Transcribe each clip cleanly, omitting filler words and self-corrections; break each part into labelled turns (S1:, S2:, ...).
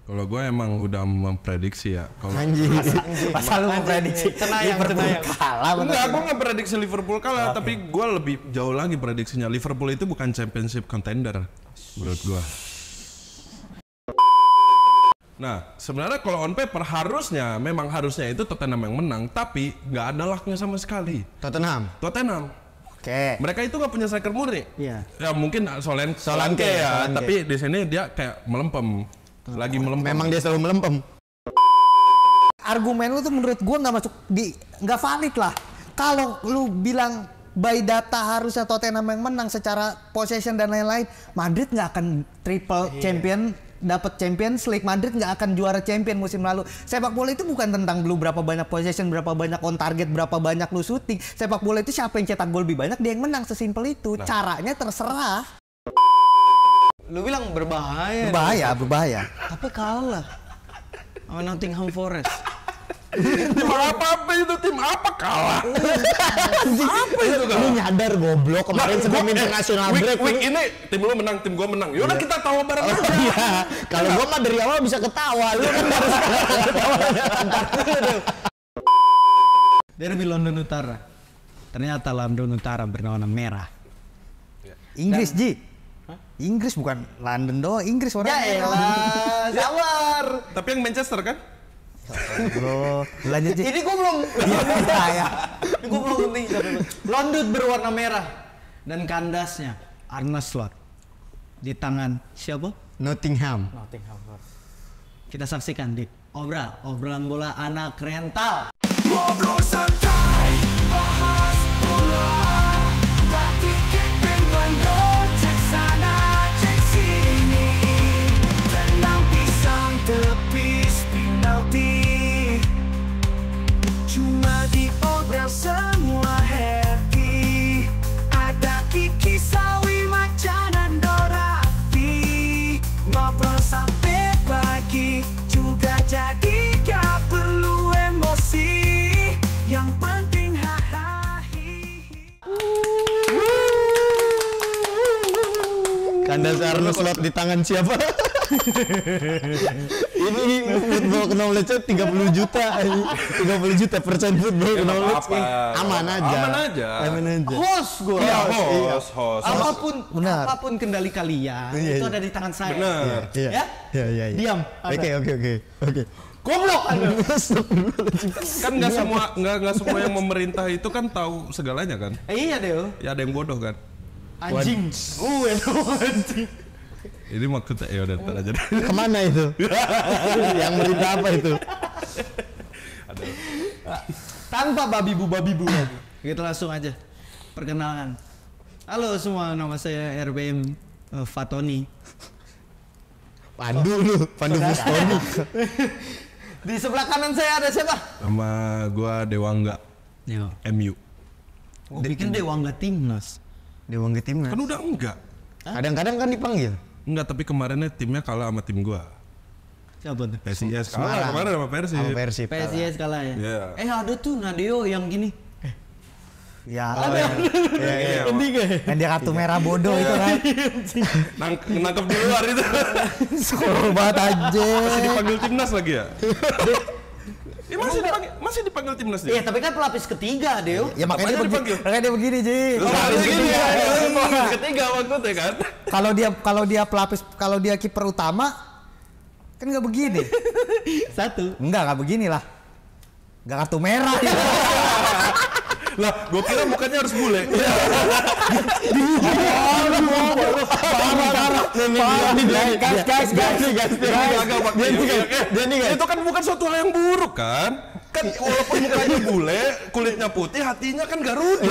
S1: Kalau gue emang udah memprediksi ya. Kalau
S2: Masa lu memprediksi Liverpool kalah?
S1: enggak, gue nggak prediksi Liverpool kalah, tapi gue lebih jauh lagi prediksinya. Liverpool itu bukan championship contender menurut gue. Nah, sebenarnya kalau on paper memang harusnya itu Tottenham yang menang, tapi nggak ada lucknya sama sekali.
S2: Tottenham. Oke.
S1: Mereka itu nggak punya striker murni.
S2: Iya.
S1: Ya mungkin Solanke ya, tapi di sini dia kayak melempem. Lagi melempem.
S2: Memang dia selalu melempem. Argumen lu tuh menurut gua nggak valid lah. Kalau lu bilang by data harusnya Tottenham yang menang secara possession dan lain-lain, Madrid nggak akan triple champion, dapat Champions League. Madrid nggak akan juara champion musim lalu. Sepak bola itu bukan tentang lu berapa banyak possession, berapa banyak on target, berapa banyak lu shooting. Sepak bola itu siapa yang cetak gol lebih banyak, dia yang menang, sesimpel itu.
S1: Nah.
S2: Caranya terserah.
S3: Lu bilang berbahaya.
S2: Berbahaya.
S3: Tapi kalah sama Nottingham Forest.
S1: Tim apa itu? Tim apa kalah? Apa itu kalah?
S2: Lu nyadar goblok kemarin sebelum international break.
S1: Week ini tim lu menang, tim gua menang. Yaudah kita tawa bareng aja.
S2: Iya. Kalau gua mah dari awal bisa ketawa, lu kan harus ketawa.
S3: Derby London Utara. Ternyata London Utara berwarna merah.
S2: Inggris, Ji. Inggris bukan London doang, Inggris orang.
S3: Ya elah, sabar.
S1: Tapi yang Manchester kan?
S2: Bro, lanjut, Ji.
S3: Ini gua belum.
S2: Ya.
S3: Ini gua belum penting. London berwarna merah dan kandasnya Arne Slot di tangan siapa?
S2: Nottingham.
S3: Nottingham Forest. Kita saksikan di obrolan bola anak rental.
S4: Ngobrol santai, bahas bola, batik dengan cek sana cek sini, tenang pisang tepis penalti, cuma di obrolan semua happy, ada Kiki Sawi Macan dan Dorati, ngobrol sampai pagi juga jadi gak perlu emosi. Yang penting hahaha.
S2: Kandas Arne Slot di tangan siapa? Ini football knowledge-nya 30 juta. 30 juta persen football
S1: Ya,
S2: knowledge.
S1: apa-apa.
S2: Aman aja.
S1: Aman aja.
S3: Host gue.
S1: Iya, host.
S2: Benar.
S3: Apapun kendali kalian
S2: Iya,
S3: itu
S2: iya.
S3: ada di tangan saya.
S1: Benar.
S2: Iya.
S3: Ya?
S2: Iya.
S3: Diam.
S2: Oke.
S3: Goblok Anda.
S1: Kan nggak semua yang memerintah itu kan tahu segalanya kan?
S3: Iya Deo.
S1: Ya ada yang bodoh kan?
S3: Anjing. Anjing.
S1: Ini maksudnya ya udah ntar aja deh.
S2: Kemana itu? Yang merintah apa itu?
S3: Tanpa babi-bu. Kita langsung aja perkenalan. Halo semua, nama saya RBM Fatoni.
S2: Pandu Bustoni.
S3: Di sebelah kanan saya ada siapa?
S1: Sama gua Dewangga
S3: Yo.
S1: MU.
S3: Gua pikir Dewa nggak timnas.
S2: Dewa ke timnas.
S1: Kan udah enggak.
S2: Kadang-kadang kan dipanggil.
S1: Enggak, tapi kemarinnya timnya kalah sama tim gua.
S3: Siapa tuh?
S1: PSIS
S2: Semarang.
S1: kalah kemarin sama Persib.
S2: Sama Persib.
S3: PSIS kalah ya.
S1: Iya.
S3: Ada tuh Nadeo yang gini.
S2: Ya.
S1: Iya.
S2: Kan dia kartu merah bodoh itu kan.
S1: Nangkep di luar itu.
S2: Skor banget aja.
S1: Masih dipanggil timnas lagi ya? Masih dipanggil timnas dia.
S3: Iya, tapi kan pelapis ketiga, Deo.
S2: Ya makanya
S1: Apanya dipanggil?
S2: dia begini, Ji.
S1: Pelapis ketiga maksudnya kan?
S2: Kalau dia kiper utama kan nggak begini.
S3: Satu.
S2: Nggak begini lah. Nggak kartu merah.
S1: Lah, gua kira mukanya harus bule. Itu kan bukan suatu hal yang buruk kan? Kan walaupun mukanya bule, kulitnya putih, hatinya kan Garuda.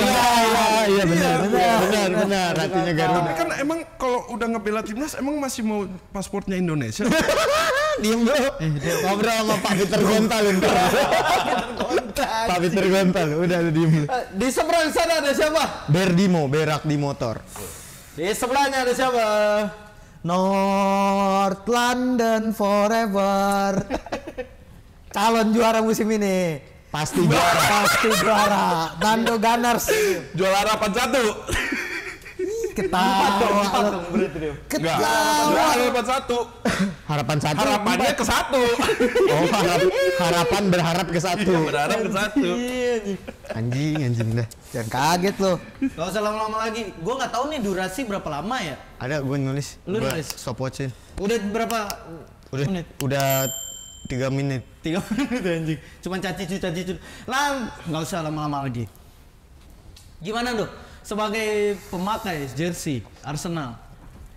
S2: Iya benar. Hatinya Garuda.
S1: Tapi kan emang kalau udah ngebela timnas emang masih mau pasportnya Indonesia.
S2: Diem bro. Ngobrol sama Pak Peter Gontal. Pak Peter Gontal. Udah diem.
S3: Di seberang sana ada siapa?
S2: Berdimo, berak di motor.
S3: Di sebelahnya ada siapa?
S2: North London forever. Calon juara musim ini. Pasti juara. Nando Gunners.
S1: Juara 4-1.
S2: Ketawa.
S3: dong berarti dia.
S1: Enggak,
S2: Ketawa.
S1: harapan satu.
S5: Harapan satu.
S1: Harapannya ke satu.
S5: Oh, harapan berharap ke satu.
S1: Berharap ke satu.
S5: Anjing dah.
S2: Jangan kaget lo.
S3: Gak usah lama-lama lagi. Gue nggak tahu nih durasi berapa lama ya.
S5: Ada gue nulis.
S3: Lu
S5: Gua
S3: nulis?
S5: stopwatchin.
S3: Udah berapa menit?
S5: Udah 3 menit.
S3: 3 menit anjing. Cuman caci-caci. Lah, nggak usah lama-lama lagi. Gimana dok? Sebagai pemakai jersey Arsenal,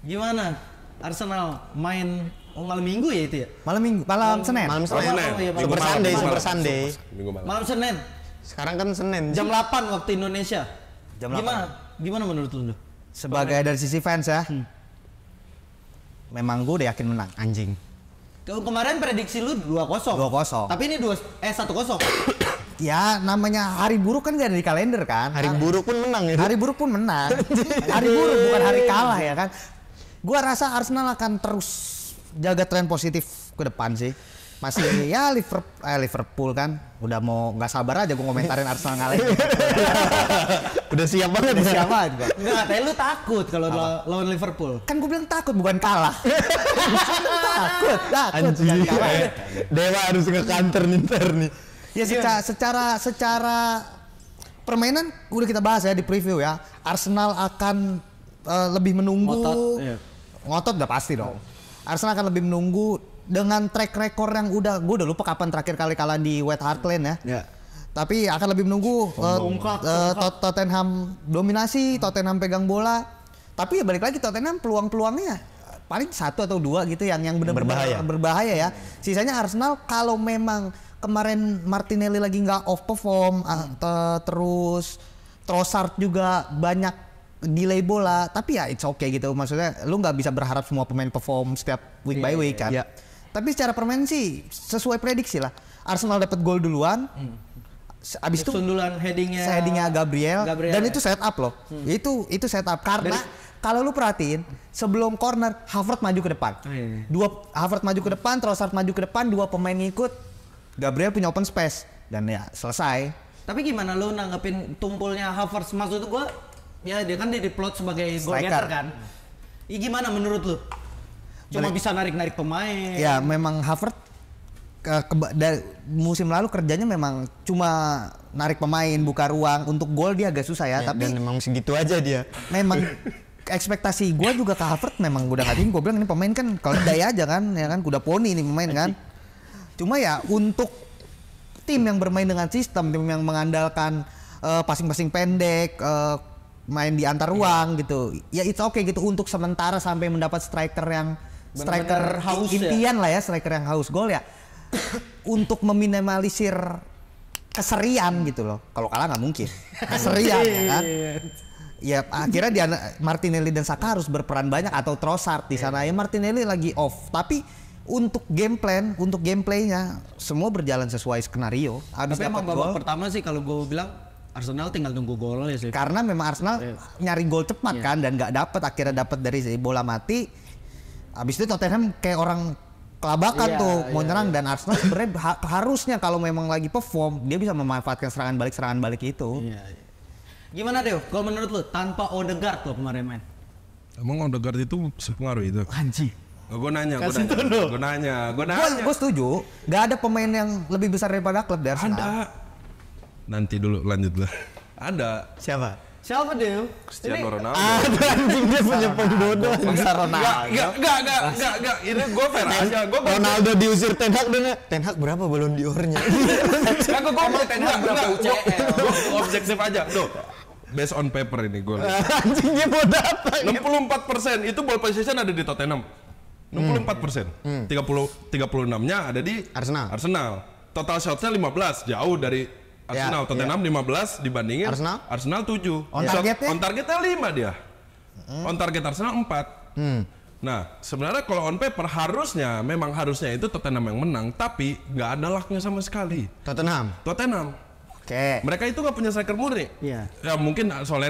S3: gimana Arsenal main malam minggu ya itu ya?
S2: Malam Senin.
S5: Malam
S3: Oh,
S5: Senin.
S3: iya, malam
S5: Super
S3: malam.
S5: Sunday,
S3: Malam.
S5: Super Sunday.
S1: Minggu malam.
S3: Malam Senin,
S5: Sekarang kan Senin.
S3: jam 8 waktu Indonesia.
S2: Jam 8.
S3: Gimana menurut lu? Dok?
S2: Sebagai dari sisi fans ya, memang gue udah yakin menang.
S5: Anjing.
S3: Kemarin prediksi lu 2-0.
S2: 2-0.
S3: Tapi ini 1-0.
S2: Ya namanya hari buruk kan gak ada di kalender kan.
S5: Hari buruk pun menang ya.
S2: Hari buruk pun menang. Hari buruk bukan hari kalah ya kan. Gua rasa Arsenal akan terus jaga tren positif ke depan sih. Masih ya Liverpool kan udah mau nggak sabar aja gua komentarin Arsenal ngalahin.
S5: Udah siap banget.
S2: Udah siap banget gua.
S3: Enggak, katanya lu takut kalau lawan Liverpool.
S2: Kan gua bilang takut bukan kalah. takut
S5: Anjing.
S2: bukan kalah.
S5: Dewa harus ke kantor ntar nih.
S2: Ya secara permainan udah kita bahas ya di preview ya. Arsenal akan lebih menunggu.
S3: Ngotot, iya.
S2: Ngotot udah pasti dong. Arsenal akan lebih menunggu dengan track record yang gue udah lupa kapan terakhir kali kalah di White Hart Lane ya.
S3: Ya.
S2: Tapi akan lebih menunggu Tottenham dominasi, Tottenham pegang bola. Tapi ya balik lagi Tottenham peluang-peluangnya paling 1 atau 2 gitu yang benar-benar berbahaya ya. Sisanya Arsenal kalau memang kemarin Martinelli lagi nggak off perform, terus Trossard juga banyak delay bola, tapi ya it's okay gitu. Maksudnya lu nggak bisa berharap semua pemain perform setiap week by week kan.
S5: Iya.
S2: Tapi secara permainan sih sesuai prediksi lah. Arsenal dapat gol duluan. Abis itu
S3: sundulan headingnya
S2: Gabriel dan itu set up loh. Itu set up karena kalau lu perhatiin sebelum corner Havertz maju ke depan. Havertz maju ke depan, Trossard maju ke depan, 2 pemain ngikut. Gabriel punya open space dan ya selesai.
S3: Tapi gimana lu nanggepin tumpulnya Havertz? Maksud gua ya dia kan diplot sebagai goal
S2: Striker.
S3: getter kan. Gimana menurut lu? Cuma bisa narik-narik pemain.
S2: Ya memang Havertz dari musim lalu kerjanya memang cuma narik pemain, buka ruang. Untuk gol dia agak susah ya, tapi
S5: Dan memang segitu aja dia.
S2: memang ekspektasi gue juga ke Havertz memang udah gak tinggi. Gue bilang ini pemain kan kalau daya aja kan, ya kan kuda poni ini pemain kan. Cuma ya untuk tim yang bermain dengan sistem, tim yang mengandalkan passing-passing pendek, main di antar ruang gitu. Ya it's okay gitu untuk sementara sampai mendapat striker
S3: Benar-benar haus
S2: impian lah ya, striker yang haus gol ya. Untuk meminimalisir keserian gitu loh. Kalau kalah nggak mungkin. Keserian ya kan. Ya akhirnya dia Martinelli dan Saka harus berperan banyak atau Trossard di sana. Ya Martinelli lagi off, tapi untuk game plan, untuk gameplaynya semua berjalan sesuai skenario. Habis
S3: Tapi emang
S2: dapat
S3: babak
S2: gol,
S3: pertama sih kalau gue bilang Arsenal tinggal nunggu gol ya sih.
S2: karena memang Arsenal nyari gol cepat kan dan nggak dapat, akhirnya dapat dari bola mati. Habis itu Tottenham kayak orang kelabakan tuh mau nyerang dan Arsenal sebenarnya harusnya kalau memang lagi perform dia bisa memanfaatkan serangan balik itu.
S3: Iya. Gimana Deo? Kalau menurut lu tanpa Odegaard lo kemarin main?
S1: Emang Odegaard itu sepengaruh itu?
S3: Anjing.
S1: Gue nanya.
S2: Gue setuju, nggak ada pemain yang lebih besar daripada klub dari Arsenal.
S1: Ada. Nanti dulu lanjut lah. Ada.
S3: Siapa Deo?
S1: Cristiano Ronaldo.
S5: Anjing dia punya pendodo.
S2: Masa Ronaldo.
S1: Enggak. Ini gue fair aja.
S5: Ronaldo diusir Ten Hag dan Ten Hag berapa balon diornya?
S1: Gue mau tanya berapa UCL. Gue objektif aja. Tuh. Based on paper ini gue.
S5: Anjing dia mau data.
S1: 64% itu ball possession ada di Tottenham. 64%. 36-nya ada di Arsenal. Total shotsnya 15, jauh dari Arsenal. Tottenham 15 dibandingin Arsenal 7.
S2: On targetnya?
S1: On targetnya 5 dia. On target Arsenal 4. Nah, sebenarnya kalau on paper harusnya itu Tottenham yang menang, tapi nggak ada lucknya sama sekali. Tottenham.
S2: Oke.
S1: Mereka itu nggak punya striker murni.
S3: Iya.
S1: Ya mungkin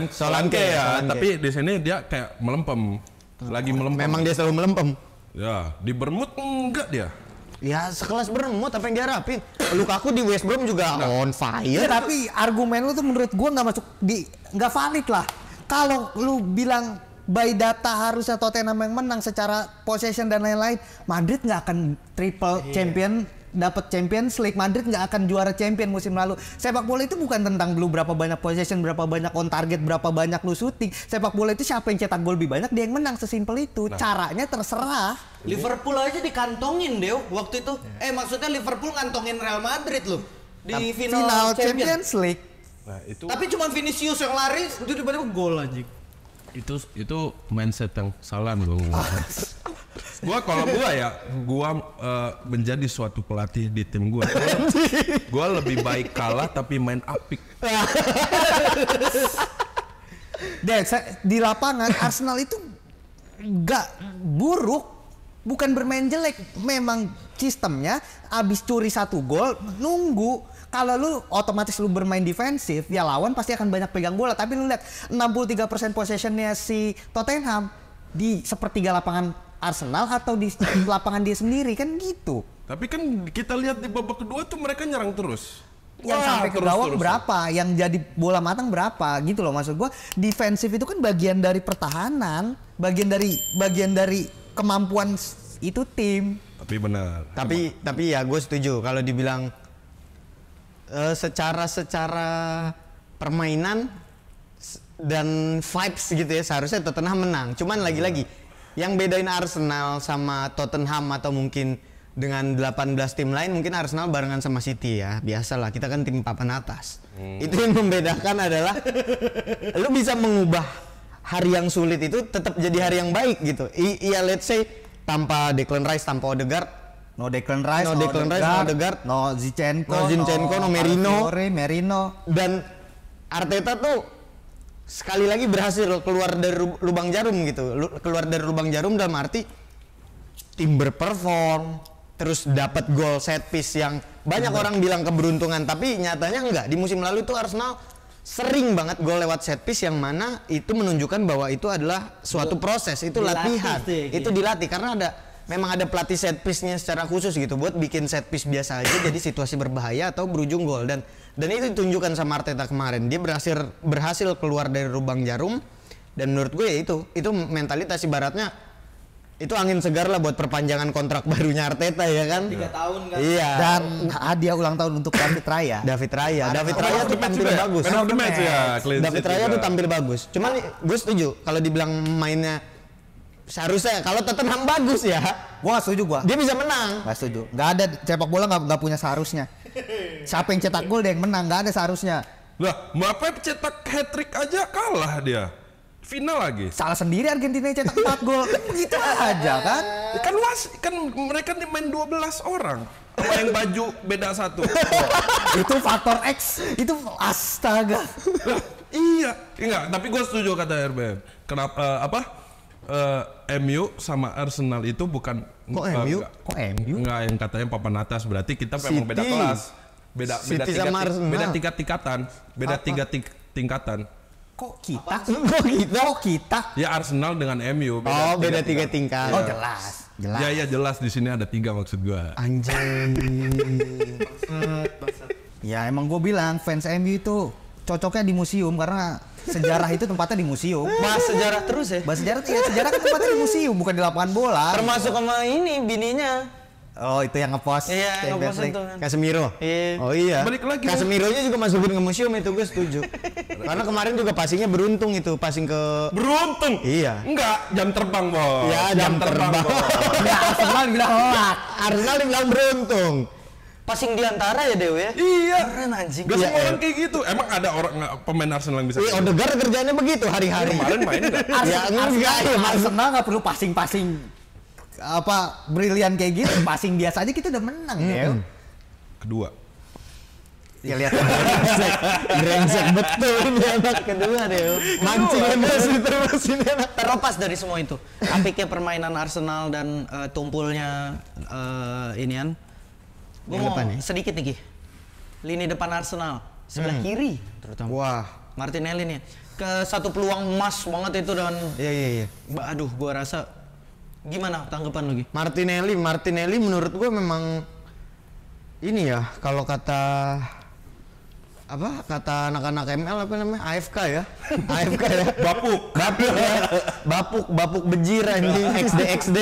S1: Solanke ya, tapi di sini dia kayak melempem. Lagi melempem.
S5: Memang dia selalu melempem.
S1: Ya, di Bournemouth enggak dia.
S5: Ya sekelas Bournemouth apa yang diharapin? Lukaku di West Brom juga on
S2: Ya,
S5: fire.
S2: tapi argumen lu tuh menurut gua nggak valid lah. Kalau lu bilang by data harusnya Tottenham yang menang secara possession dan lain-lain, Madrid nggak akan triple champion, dapat Champions League. Madrid nggak akan juara champion musim lalu. Sepak bola itu bukan tentang lu berapa banyak possession, berapa banyak on target, berapa banyak lu shooting. Sepak bola itu siapa yang cetak gol lebih banyak, dia yang menang, sesimpel itu. Caranya terserah.
S3: Liverpool aja dikantongin Deo waktu itu. Maksudnya Liverpool ngantongin Real Madrid loh di final
S2: Champions League.
S1: Nah, itu
S3: Tapi cuma Vinicius yang lari, itu tiba-tiba gol anjing.
S1: itu mindset yang salah gua. Gua menjadi suatu pelatih di tim gua. Gua lebih baik kalah tapi main apik.
S2: Di lapangan Arsenal itu nggak buruk, bukan bermain jelek, memang sistemnya abis curi 1 gol nunggu. Kalau lu otomatis lu bermain defensif, ya lawan pasti akan banyak pegang bola. Tapi lu lihat 63% possessionnya si Tottenham di sepertiga lapangan Arsenal atau di lapangan dia sendiri, kan gitu.
S1: Tapi kan kita lihat di babak kedua tuh mereka nyerang terus.
S2: Yang sampai ke gawang berapa, yang jadi bola matang berapa, gitu loh maksud gua. Defensif itu kan bagian dari pertahanan, bagian dari kemampuan itu tim.
S1: Tapi benar.
S5: Tapi ya gue setuju kalau dibilang secara permainan dan vibes gitu ya, seharusnya Tottenham menang. Cuman lagi-lagi yang bedain Arsenal sama Tottenham atau mungkin dengan 18 tim lain, mungkin Arsenal barengan sama City ya. Biasalah, kita kan tim papan atas. Itu yang membedakan adalah lu bisa mengubah hari yang sulit itu tetap jadi hari yang baik gitu. Iya, let's say tanpa Declan Rice, tanpa Odegaard,
S2: No Declan Rice,
S5: no Odegaard,
S2: no Zinchenko,
S5: no Merino.
S2: Dan
S5: Arteta tuh sekali lagi berhasil keluar dari lubang jarum gitu. Keluar dari lubang jarum dalam arti tim berperform, terus dapat gol set piece yang banyak orang bilang keberuntungan, tapi nyatanya enggak. Di musim lalu tuh Arsenal sering banget gol lewat set piece yang mana itu menunjukkan bahwa itu adalah suatu proses, itu latihan. Itu dilatih karena memang ada pelatih set piece-nya secara khusus gitu buat bikin set piece biasa aja jadi situasi berbahaya atau berujung gol, dan itu ditunjukkan sama Arteta kemarin. Dia berhasil keluar dari lubang jarum, dan menurut gue ya itu mentalitas, ibaratnya itu angin segar lah buat perpanjangan kontrak barunya Arteta ya kan.
S3: 3 tahun kan.
S5: Iya.
S2: Dan hadiah ulang tahun untuk David Raya.
S5: David Raya tuh tampil bagus. David Raya tuh tampil bagus. Cuman gue setuju kalau dibilang mainnya seharusnya kalau Tottenham bagus ya.
S2: Gua gak setuju gua.
S5: Dia bisa menang.
S2: Gak setuju. Gak ada sepak bola nggak punya seharusnya. Siapa yang cetak gol dia yang menang, gak ada seharusnya.
S1: Lah, Mbappe cetak hat-trick aja kalah dia. Final lagi.
S2: Salah sendiri Argentina yang cetak 4 gol. Gitu aja kan.
S1: Kan mereka main 12 orang. Sama yang baju beda 1.
S2: Itu faktor X. Itu astaga.
S1: Iya. Enggak, tapi gue setuju kata RBM. Kenapa MU sama Arsenal itu bukan
S5: MU?
S2: Kok MU?
S1: Enggak, yang katanya papan atas, berarti kita memang beda kelas. Beda tingkatan. Beda 3 tingkatan.
S2: Kok kita?
S1: Ya Arsenal dengan MU
S5: beda 3 tingkat.
S2: Oh, jelas.
S1: Ya jelas, di sini ada 3 maksud gua.
S5: Anjing.
S2: Ya emang gue bilang fans MU itu cocoknya di museum karena sejarah itu tempatnya di museum.
S5: Bahas sejarah terus ya?
S2: Bahas sejarah, ya sejarah kan tempatnya di museum, bukan di lapangan bola.
S5: Termasuk sama ini bininya.
S2: Oh, itu yang ngepost.
S5: Iya, ngepost itu kan. Casemiro.
S3: Iya.
S5: Oh iya.
S1: Balik lagi.
S5: Casemironya juga masukin ke museum, itu gue setuju. Karena kemarin juga passingnya beruntung itu, passing ke
S1: Beruntung?
S5: Iya.
S1: Enggak, jam terbang, Bos.
S5: Iya, jam terbang.
S2: Ya, Arsenal bilang hoak.
S5: Arsenal dibilang beruntung.
S3: Passing di antara ya Dew ya?
S1: Iya.
S3: Keren anjing.
S1: Gak semua orang kayak gitu. Emang ada pemain Arsenal yang bisa
S5: Iya, Odegaard kerjanya begitu hari-hari.
S1: Kemarin main enggak?
S5: Ya enggak ya,
S2: Arsenal nggak perlu passing apa brilian kayak gitu, passing biasa aja kita udah menang ya.
S1: Kedua.
S2: Ya lihat.
S5: Brengsek betul ini anak kedua deh. Mancing terus ini anak.
S3: Terlepas dari semua itu, apiknya permainan Arsenal dan tumpulnya inian. Gue mau sedikit nih, Ki. Lini depan Arsenal sebelah kiri terutama.
S5: Wah,
S3: Martinelli nih ke satu peluang emas banget itu, dan
S5: iya.
S3: aduh, gua rasa gimana tanggapan lu, Ki?
S5: Martinelli menurut gue memang ini ya, kalau kata apa kata anak-anak ML apa namanya AFK ya AFK ya
S1: Bapuk
S5: ya bapuk bejir anjing XD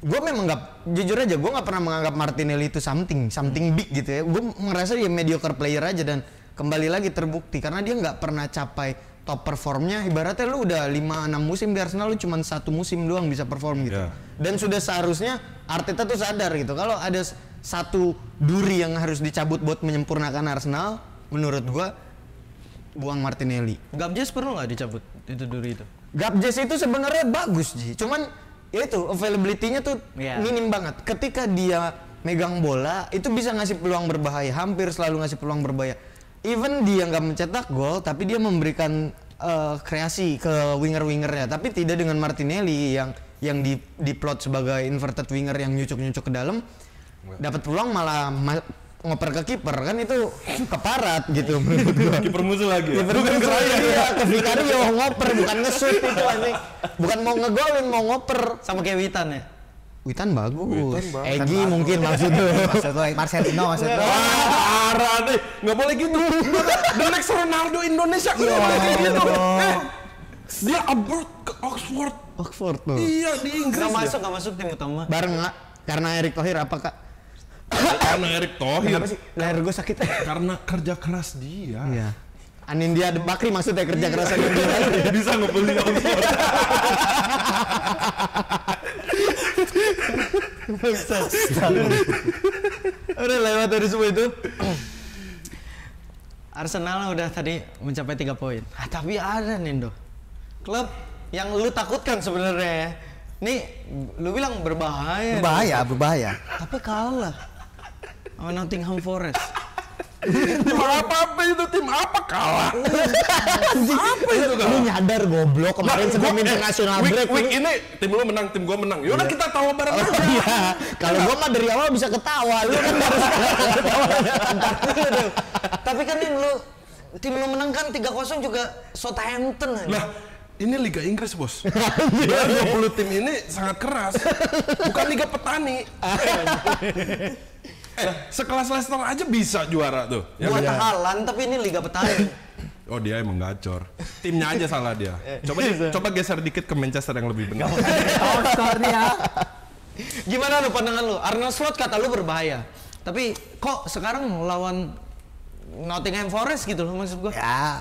S5: gue memang nggak jujur aja gue nggak pernah menganggap Martinelli itu something big gitu ya. Gue merasa dia mediocre player aja dan kembali lagi terbukti karena dia nggak pernah capai top performnya. Ibaratnya lu udah 5-6 musim di Arsenal, lu cuma 1 musim doang bisa perform gitu. Dan sudah seharusnya Arteta tuh sadar gitu kalau ada satu duri yang harus dicabut buat menyempurnakan Arsenal, menurut gua buang Martinelli.
S3: Gabjes perlu nggak dicabut itu duri itu?
S5: Gabjes itu sebenarnya bagus Ji, cuman ya itu availability-nya tuh minim banget. Ketika dia megang bola itu bisa ngasih peluang berbahaya, hampir selalu ngasih peluang berbahaya. Even dia nggak mencetak gol, tapi dia memberikan kreasi ke winger-wingernya. Tapi tidak dengan Martinelli yang diplot sebagai inverted winger yang nyucuk ke dalam. Dapat peluang malah ngoper ke kiper, kan itu keparat gitu menurut gua.
S1: Kiper musuh lagi.
S5: Kiper musuh ya, ke Vicario ngoper bukan nge-shoot itu anjing. Bukan mau ngegolin, mau ngoper.
S3: Sama kayak Witan ya?
S5: Witan bagus. Egi mungkin maksudnya.
S2: Marcelino maksudnya.
S1: Parah deh, nggak boleh gitu. The next Ronaldo Indonesia nggak boleh kayak gitu. Dia abroad ke Oxford tuh. Iya di Inggris.
S3: Nggak masuk tim utama.
S5: Bareng nggak? Karena Erick Thohir apa kak?
S1: Karena Erick Thohir.
S5: Kenapa sih? Leher gue sakit.
S1: Karena kerja keras dia.
S5: Iya. Anindya Bakri maksudnya kerja keras dia.
S1: Bisa ngebeli Oxford.
S5: Udah lewat dari semua itu.
S3: Arsenal udah tadi mencapai 3 poin. Tapi ada nih Indo, klub yang lu takutkan sebenarnya. Nih, lu bilang berbahaya.
S2: Berbahaya.
S3: Tapi kalah sama Nottingham Forest.
S1: Tim apa itu? Tim apa kalah? Apa itu kalah?
S5: Lu nyadar goblok kemarin sebelum international break.
S1: Week ini tim lu menang, tim gua menang. Yaudah kita tawa bareng aja.
S5: Iya. Kalau gua mah dari awal bisa ketawa. Lu kan harus ketawa.
S3: Tapi kan tim lu menang kan 3-0 juga Southampton aja.
S1: Lah, ini Liga Inggris, Bos. 20 tim ini sangat keras. Bukan Liga Petani. Sekelas Leicester aja bisa juara tuh.
S3: Ya buat Haaland, tapi ini Liga Petani.
S1: Oh, dia emang gacor. Timnya aja salah dia. Coba geser dikit ke Manchester yang lebih benar.
S2: Skornya.
S3: Gimana lu pandangan lu? Arne Slot kata lu berbahaya. Tapi kok sekarang lawan Nottingham Forest gitu loh maksud gua.
S2: Ya.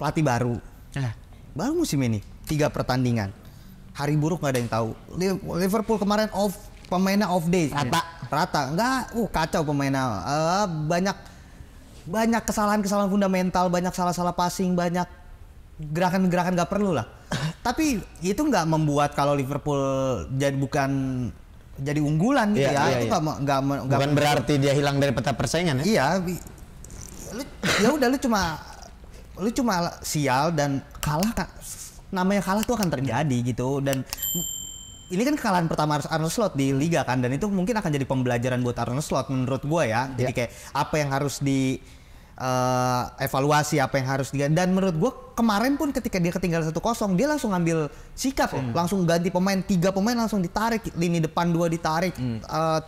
S2: Pelatih baru. Baru musim ini 3 pertandingan. Hari buruk nggak ada yang tahu. Liverpool kemarin pemainnya off day. Rata. Enggak, kacau pemainnya. Banyak kesalahan fundamental, banyak salah passing, banyak gerakan nggak perlu lah. Tapi itu nggak membuat kalau Liverpool jadi unggulan gitu ya. Itu
S5: bukan berarti dia hilang dari peta persaingan ya.
S2: Iya. Ya udah lu cuma sial dan kalah, namanya kalah tuh akan terjadi gitu. Dan ini kan kekalahan pertama Arne Slot di Liga kan, dan itu mungkin akan jadi pembelajaran buat Arne Slot menurut gue ya. Jadi kayak apa yang harus di evaluasi, apa yang harus dan menurut gue kemarin pun ketika dia ketinggalan 1-0 dia langsung ngambil sikap langsung ganti pemain, 3 pemain langsung ditarik, lini depan 2 ditarik,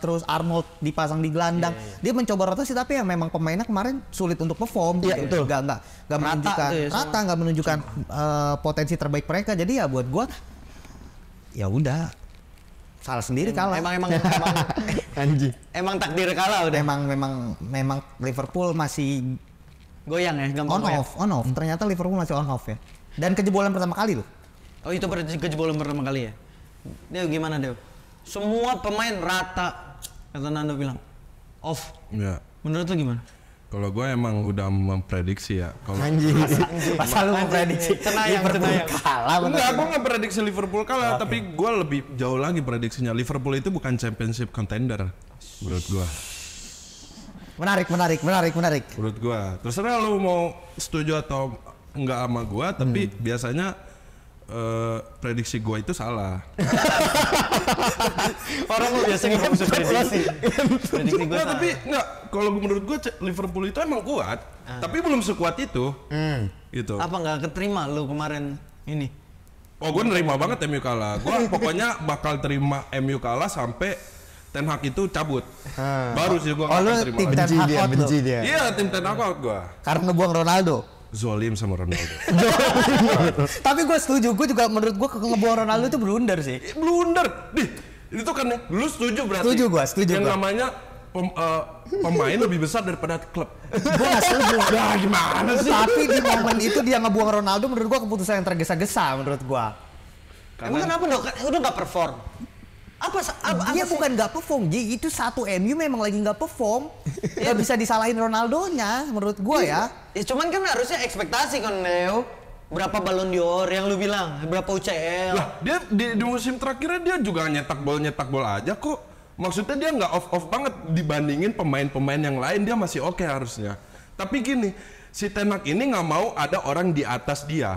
S2: terus Arnold dipasang di gelandang. Dia mencoba rotasi tapi ya memang pemainnya kemarin sulit untuk perform.
S5: Iya, betul.
S2: Nggak menunjukkan potensi terbaik mereka. Jadi ya buat gue ya udah salah sendiri kalah.
S3: Emang
S5: Anjing.
S3: Emang takdir kalah udah.
S2: Memang Liverpool masih
S3: goyang ya, gampang
S2: on off. Ternyata Liverpool masih on off ya. Dan kejebolan pertama kali loh.
S3: Oh, itu kejebolan pertama kali ya. Dew gimana Dew? Semua pemain rata kata Nando bilang off.
S1: Ya.
S3: Menurut lu gimana?
S1: Kalau gue emang udah memprediksi ya. Kalau
S2: Masa lu memprediksi Liverpool kalah?
S1: Enggak, gue nggak prediksi Liverpool kalah, tapi gue lebih jauh lagi prediksinya. Liverpool itu bukan championship contender menurut gue.
S2: Menarik.
S1: Menurut gue, terserah lu mau setuju atau enggak sama gue, tapi biasanya prediksi gue itu salah.
S3: Orang lu biasanya nggak bisa prediksi. Prediksi gue salah.
S1: Tapi enggak. Kalau menurut gue Liverpool itu emang kuat, tapi belum sekuat itu. Gitu.
S3: Apa nggak keterima lu kemarin ini?
S1: Oh, gue nerima banget MU kalah. Gue pokoknya bakal terima MU kalah sampai Ten Hag itu cabut. Baru sih gua
S2: Oh, lu
S1: akan terima
S2: tim
S1: lagi.
S2: Ten Hag out
S5: benci
S2: lu.
S5: dia.
S1: Iya, tim Ten Hag out gua.
S2: Karena ngebuang Ronaldo.
S1: Zolim sama Ronaldo.
S2: Tapi gue setuju, gue juga menurut gue ngebuang Ronaldo itu blunder sih.
S1: Blunder. Itu kan lu setuju berarti.
S2: Setuju
S1: Yang
S2: gua.
S1: namanya pemain lebih besar daripada klub.
S2: Gue gak setuju.
S1: Nah, gimana sih?
S2: Tapi di momen itu dia ngebuang Ronaldo menurut gue keputusan yang tergesa-gesa menurut gue.
S5: Emang kenapa dong? Udah nggak perform.
S2: Dia bukan nggak perform, Ji. Itu satu MU memang lagi nggak perform. Gak bisa disalahin Ronaldonya menurut gue ya.
S5: Cuman kan harusnya ekspektasi kan Leo. Berapa Ballon d'Or yang lu bilang? Berapa UCL?
S1: Lah, dia di musim terakhirnya dia juga nyetak gol aja kok. Maksudnya dia nggak off banget dibandingin pemain-pemain yang lain, dia masih oke harusnya. Tapi gini, si Ten Hag ini nggak mau ada orang di atas dia.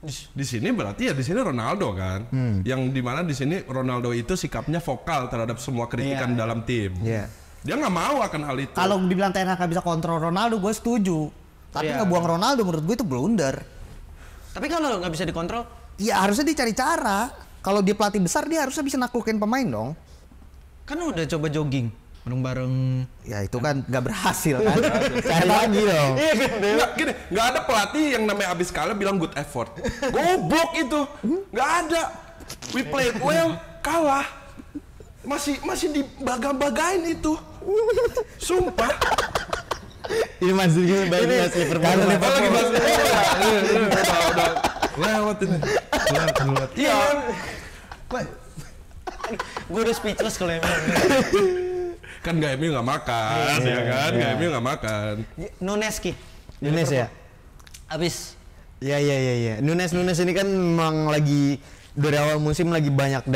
S1: Di sini berarti ya di sini Ronaldo kan, yang dimana di sini Ronaldo itu sikapnya vokal terhadap semua kritikan dalam tim. Dia nggak mau akan hal itu.
S2: Kalau dibilang Ten Hag nggak bisa kontrol Ronaldo, gue setuju. Tapi ngebuang Ronaldo menurut gue itu blunder.
S5: Tapi kalau nggak bisa dikontrol,
S2: Ya harusnya dicari cara. Kalau dia pelatih besar dia harusnya bisa naklukin pemain dong.
S5: kan udah coba jogging bareng-bareng.
S2: Ya itu kan nggak berhasil kan.
S5: Cari lagi dong.
S1: Nggak, gini, nggak ada pelatih yang namanya abis kalah bilang good effort. Goblok itu, nggak ada. We played well, kalah. Masih dibaga-bagain itu. Sumpah.
S5: Ini masih bahas Liverpool.
S1: Kalau lagi bahas udah lewat ini.
S5: Iya. Gue udah speechless kalau emang.
S1: Kan nggak MU nggak makan, ya kan? Nggak MU nggak makan.
S5: Nunes ya. Abis. Ya. Nunes ini kan memang lagi dari awal musim lagi banyak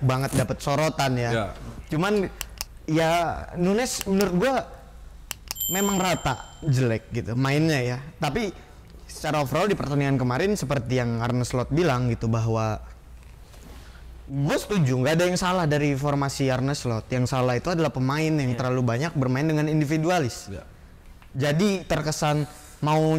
S5: banget dapat sorotan ya.
S1: Ya.
S5: Cuman ya Nunes menurut gua memang rata jelek gitu mainnya ya. Tapi secara overall di pertandingan kemarin seperti yang Arne Slot bilang gitu bahwa gue setuju, nggak ada yang salah dari formasi Arne Slot. Yang salah itu adalah pemain yang terlalu banyak bermain dengan individualis. Jadi terkesan mau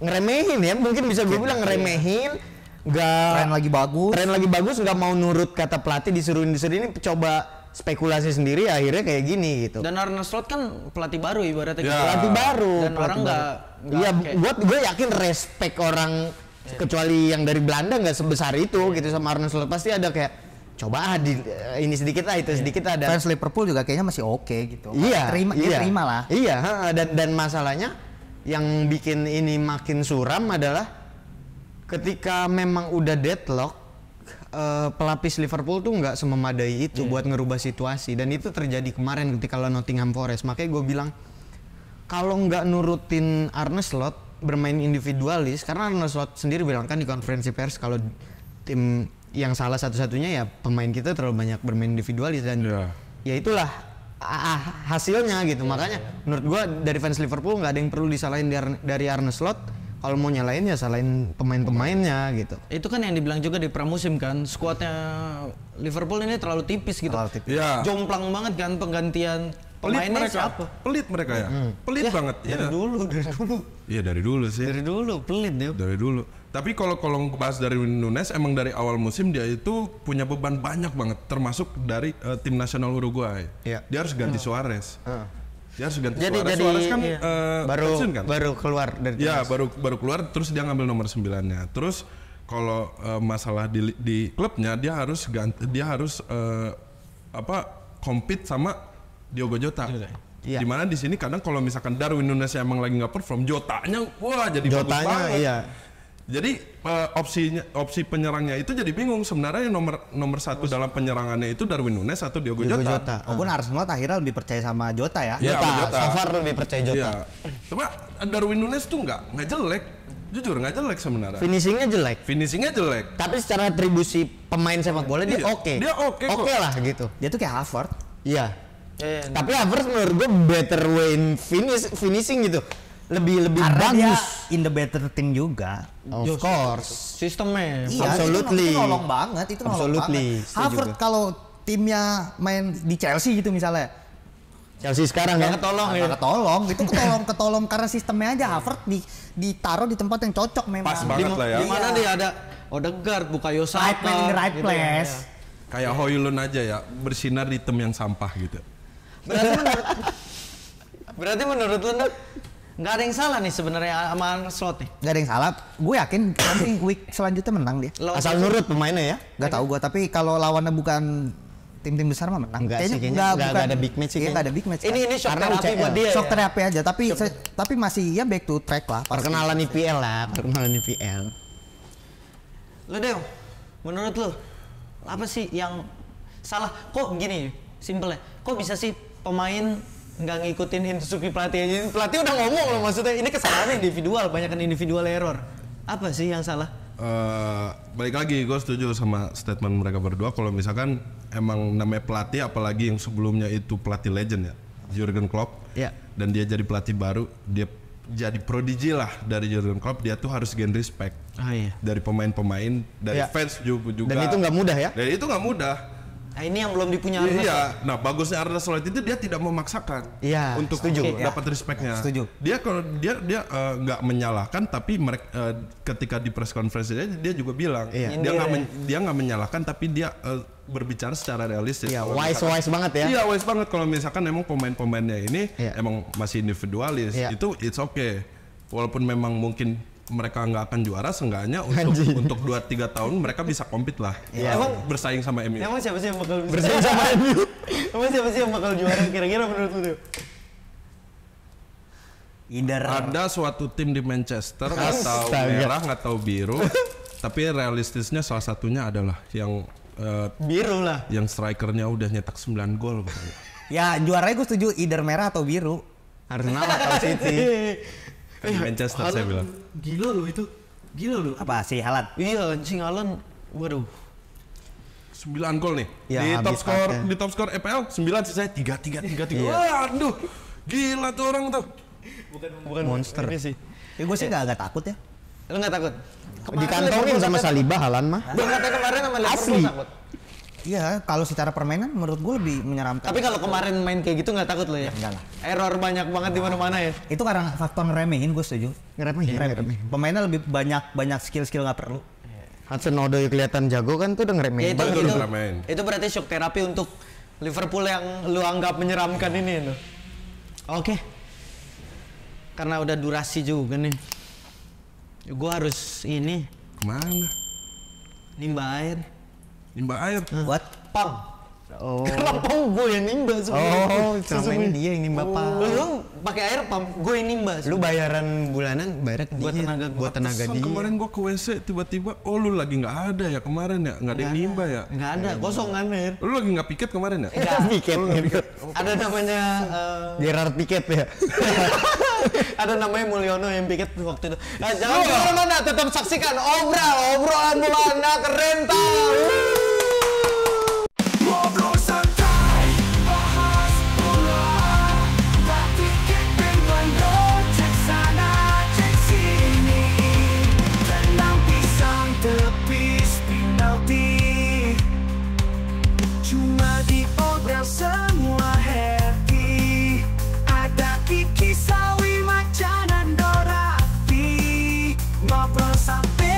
S5: ngeremehin ya, mungkin bisa gue bilang ngeremehin,
S2: Tren lagi bagus,
S5: nggak mau nurut kata pelatih, disuruh ini coba spekulasi sendiri, akhirnya kayak gini gitu.
S3: Dan Arne Slot kan pelatih baru ibaratnya.
S1: Ya.
S5: Pelatih baru.
S3: Dan orang nggak.
S5: Iya, gue yakin respect orang kecuali yang dari Belanda nggak sebesar itu gitu sama Arne Slot, pasti ada kayak coba ini sedikit lah itu sedikit ada.
S2: Fans Liverpool juga kayaknya masih oke gitu.
S5: Iya,
S2: Terima lah.
S5: Iya, dan masalahnya yang bikin ini makin suram adalah ketika memang udah deadlock, pelapis Liverpool tuh nggak sememadai itu buat ngerubah situasi, dan itu terjadi kemarin ketika lawan Nottingham Forest. Makanya gue bilang kalau nggak nurutin Arne Slot bermain individualis, karena Arne Slot sendiri bilang kan di konferensi pers kalau tim yang salah satu-satunya ya pemain kita terlalu banyak bermain individualis, dan ya itulah hasilnya gitu. Makanya menurut gua dari fans Liverpool nggak ada yang perlu disalahin dari Arne Slot. Kalau mau nyalain ya salahin pemain-pemainnya gitu.
S3: Itu kan yang dibilang juga di pramusim kan, skuadnya Liverpool ini terlalu tipis gitu.
S1: Ya.
S3: Jomplang banget kan penggantian
S1: Pelit
S3: pemainnya
S1: mereka.
S3: siapa?
S1: Pelit mereka ya. Pelit banget.
S3: Dari dulu.
S1: Iya dari dulu sih.
S3: Dari dulu pelit dia.
S1: Dari dulu. Tapi kalau bahas dari Nunes, emang dari awal musim dia itu punya beban banyak banget, termasuk dari tim nasional Uruguay.
S5: Iya.
S1: Dia harus ganti Suarez. Dia harus ganti
S5: Jadi
S1: Suarez kan pensiun kan?
S5: baru keluar dari
S1: Ya baru keluar, terus dia ngambil nomor 9-nya. Terus kalau masalah di klubnya dia harus compete sama Diogo Jota.
S5: Iya.
S1: Dimana di sini kadang kalau misalkan Darwin Nunes emang lagi nggak perform, Jotanya wah jadi bagus banget.
S5: Iya.
S1: Jadi opsi penyerangnya itu jadi bingung sebenarnya nomor satu dalam penyerangannya itu Darwin Nunes atau Diogo Jota.
S2: Walaupun Arsenal akhirnya lebih percaya sama Jota ya.
S1: Iya,
S5: Jota. So far lebih percaya Jota.
S1: Iya. Cuma Darwin Nunes tuh nggak jelek, jujur nggak jelek sebenarnya.
S5: Finishingnya jelek. Tapi secara atribusi pemain sepak bola dia oke.
S1: Dia oke kok.
S5: Oke lah gitu.
S2: Dia tuh kayak Havertz.
S5: Iya. Tapi Havertz menurut gue better way in finishing gitu. Lebih
S2: Karena
S5: bagus.
S2: dia in the better team juga.
S5: Of course.
S3: Sistemnya.
S2: Iya,
S5: Absolutely.
S2: itu nolong banget, itu nolong
S5: Absolutely,
S2: banget.
S5: setuju
S2: Havertz
S5: gue.
S2: kalau timnya main di Chelsea gitu misalnya,
S5: Chelsea sekarang ya.
S2: itu ketolong karena sistemnya aja Havertz ditaruh di tempat yang cocok memang.
S1: Pas banget lah ya.
S3: Di mana dia ada Odegaard, Bukayo Saka.
S2: Right man in the right
S3: gitu
S2: place.
S3: ya.
S1: kayak Højlund aja ya, bersinar di tim yang sampah gitu.
S3: Berarti menurut lu Dok, nggak ada yang salah nih sebenarnya sama Arne Slot nih.
S2: Gak ada yang salah. Gue yakin nanti week selanjutnya menang dia.
S5: Asal nurut pemainnya ya.
S2: Gak tahu gue, tapi kalau lawannya bukan tim-tim besar mah menang.
S5: Enggak sih, kayaknya nggak ada big match sih.
S2: Iya, nggak ada big match.
S3: Ini shock
S5: Karena
S3: terapi
S5: UCL.
S3: buat dia.
S2: Shock
S3: Ya?
S2: terapi aja, tapi masih ya back to track lah.
S5: Perkenalan IPL lah, perkenalan IPL.
S3: Lu Dew, menurut lu apa sih yang salah? Kok gini, simple ya. Kok bisa sih pemain nggak ngikutin instruksi pelatih? Pelatih udah ngomong loh, maksudnya ini kesalahan individual, banyak individual error. Apa sih yang salah?
S1: Balik lagi, gue setuju sama statement mereka berdua. Kalau misalkan emang namanya pelatih, apalagi yang sebelumnya itu pelatih legend ya, Jurgen Klopp,
S3: Ya.
S1: dan dia jadi pelatih baru, dia jadi prodigi lah dari Jurgen Klopp. Dia tuh harus gain respect
S3: Iya.
S1: dari pemain-pemain, dari
S5: Ya.
S1: fans juga.
S5: Dan itu nggak mudah ya.
S1: Dan itu nggak mudah.
S3: Nah ini yang belum dipunya Arne Slot.
S1: Iya, nah bagusnya Arne Slot itu dia tidak memaksakan
S5: Iya,
S1: untuk
S5: setuju.
S1: dapat respectnya.
S2: Setuju.
S1: Dia kalau dia nggak menyalahkan, tapi mereka ketika di press conference dia juga bilang
S5: Iya.
S1: dia nggak menyalahkan, tapi dia berbicara secara realistis.
S5: Iya,
S1: Kalau
S5: wise banget ya.
S1: Iya, wise banget. Kalau misalkan emang pemain-pemainnya ini
S5: Iya.
S1: emang masih individualis,
S5: Iya.
S1: itu it's okay. Walaupun memang mungkin mereka nggak akan juara, seenggaknya
S5: Anjing.
S1: untuk 2-3 tahun mereka bisa compete lah.
S5: Iya.
S1: Emang bersaing sama MU.
S3: Emang siapa sih yang bakal
S5: Bersaing sama MU.
S3: Emang siapa sih yang bakal juara kira-kira menurut lu Dew?
S1: Ada suatu tim di Manchester, nggak tahu
S5: Astaga.
S1: merah, nggak tahu biru, tapi realistisnya salah satunya adalah yang
S3: Biru lah.
S1: yang strikernya udah nyetak 9 gol.
S2: Ya juaranya gue setuju, either merah atau biru.
S5: Arsenal atau City.
S1: Di Manchester saya bilang.
S3: Gila lu itu. Gila lu.
S2: Apa sih Haaland?
S3: Iya, anjing Haaland. Waduh.
S1: 9 gol nih.
S5: Ya,
S1: di top
S5: habis
S1: skor
S5: pakai.
S1: di top skor EPL 9 sisanya 3. Wah, aduh. Gila tuh orang tuh.
S3: Bukan
S5: Monster.
S3: Ini sih.
S2: Ya gue sih gak takut ya.
S3: Lu nggak takut?
S5: Dikantongin sama Saliba Haaland mah.
S3: Gua kata kemarin sama Liverpool
S5: Asli.
S3: takut.
S2: Iya, kalau secara permainan menurut gue lebih menyeramkan.
S3: Tapi kalau kemarin main kayak gitu nggak takut lo ya?
S2: Enggak lah.
S3: Error banyak banget di mana-mana ya.
S2: Itu karena faktor ngeremehin, gue setuju.
S5: Ngeremehin.
S2: Pemainnya lebih banyak skill nggak perlu.
S5: Hudson Odoi kelihatan jago kan tuh udah ngeremehin.
S3: Ya,
S1: Betul, dramain.
S3: itu berarti shock terapi untuk Liverpool yang lu anggap menyeramkan ini lo. Oke. Karena udah durasi juga nih. Gua harus ini
S1: Kemana?
S3: nimba air.
S1: Nimba air.
S2: What?
S3: Pam.
S5: Oh.
S3: Kenapa gue yang nimba
S5: Oh, selama ini dia yang nimba Pak.
S3: Lu pakai air pam, gue yang nimba.
S5: Lu bayaran bulanan bayar ke
S3: Buat
S5: dia.
S3: tenaga gua.
S5: Buat tenaga
S1: So,
S5: dia.
S1: kemarin gua ke WC tiba-tiba, oh lu lagi nggak ada ya kemarin ya, nggak ada yang nimba ya.
S3: Nggak ada, kosong kan air.
S1: Lu lagi nggak piket kemarin ya?
S3: Enggak.
S5: Piket.
S3: Ada namanya
S5: Gerard Piket ya.
S3: ada namanya Mulyono yang piket waktu itu. Nah, jangan kemana-mana, tetap saksikan obrolan bola keren tau.
S4: Ngobrol santai, bahas bola, tak pikir dengan cek sana cek sini, tenang pisang tepis penalti, cuma di obral semua happy, ada Kiki Sawi Macan dan Dora Api, ngobrol sampai